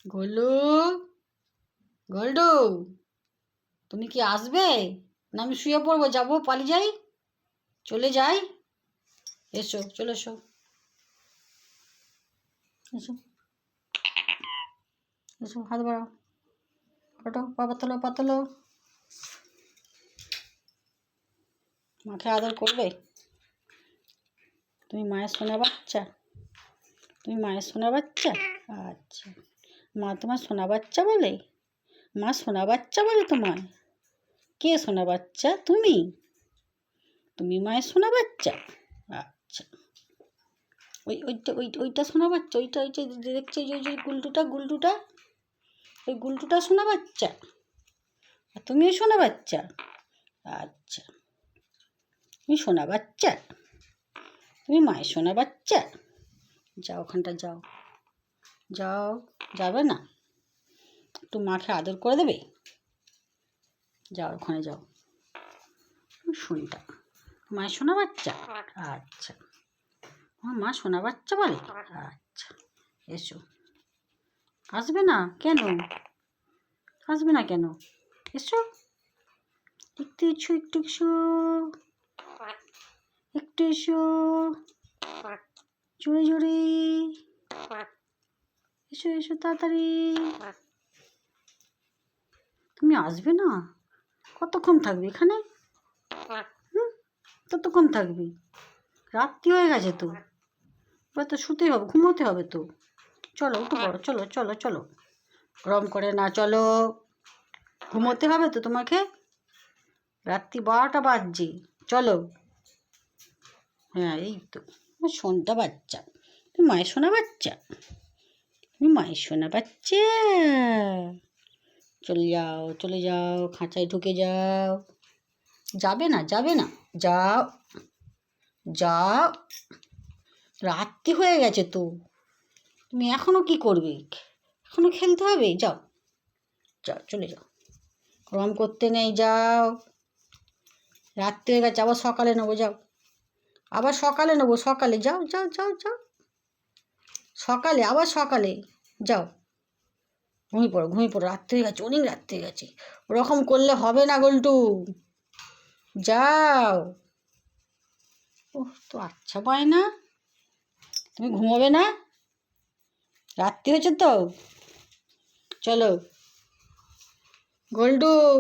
গোলু, গোল্ডু, তুমি কি আসবে? না আমি শুয়ে পড়বো, যাবো, পালিয়ে যাই, চলে যাই? এসো, চলে এসো, এসো, এসো, হাত বাড়াও, ওঠো, পা পাতলো, পাতলো। মাকে আদর করবে? তুমি মায়ের সোনা বাচ্চা? তুমি মায়ের সোনা বাচ্চা? আচ্ছা, মা তোমার সোনা বাচ্চা বলে? মা সোনা বাচ্চা বলে তোমায়? কে সোনা বাচ্চা? তুমি? তুমি মায়ের সোনা বাচ্চা? আচ্ছা, ওইটা সোনা বাচ্চা, ওইটা দেখছো, ওই গুলটুটা, ওই গুলটুটা সোনা বাচ্চা, আর তুমিও সোনা বাচ্চা? আচ্ছা, তুমি সোনা বাচ্চা, তুমি মায়ের সোনা বাচ্চা? যাও, ওখানটা যাও, যাও, যাবে না? একটু মাকে আদর করে দেবে? যাও, ওখানে যাও, শুনটা, মায়ের সোনা বাচ্চা? আচ্ছা, আমার মা সোনা বাচ্চা বলে? আচ্ছা, এসো। আসবে না কেন? আসবে না কেন? এসো, একটু এসো, একটু এসো, একটু এসো, জোরে জোরে এসো, এসো তাড়াতাড়ি। তুমি আসবে না? কতক্ষণ থাকবে এখানে? কতক্ষণ থাকবে? রাত্রি হয়ে গেছে তো, এবার তো শুতে হবে, ঘুমোতে হবে তো। চলো, উঠে পড়ো, চলো চলো চলো, গরম করে না, চলো, ঘুমোতে হবে তো তোমাকে, রাত্রি 12টা বাজছে, চলো। হ্যাঁ, এই তো আমার সোনটা বাচ্চা, তুমি মায়ের সোনা বাচ্চা, তুমি মায়ের সোনা বাচ্চা। চলে যাও, চলে যাও, খাঁচায় ঢুকে যাও। যাবে না, যাবে না, যাও, যাও, রাত্রি হয়ে গেছে তো, তুমি এখনো কি করবে? এখনো খেলতে হবে? যাও, যাও, চলে যাও, গরম করতে নেই, যাও, রাত্রি হয়ে গেছে, আবার সকালে নেবো, যাও, আবার সকালে নেবো, সকালে যাও, যাও, যাও, যাও, সকালে, আবার সকালে যাও, ঘুমিয়ে পড়ো, ঘুমিয়ে পড়ো, রাত্রি হয়ে গেছে, অনেক রাত্রি হয়ে গেছে, ওরকম করলে হবে না গোল্টু, যাও। ওহ, তো আচ্ছা পায় না, তুমি ঘুমোবে না? রাত্রি হয়েছে তো, চলো গোল্টু।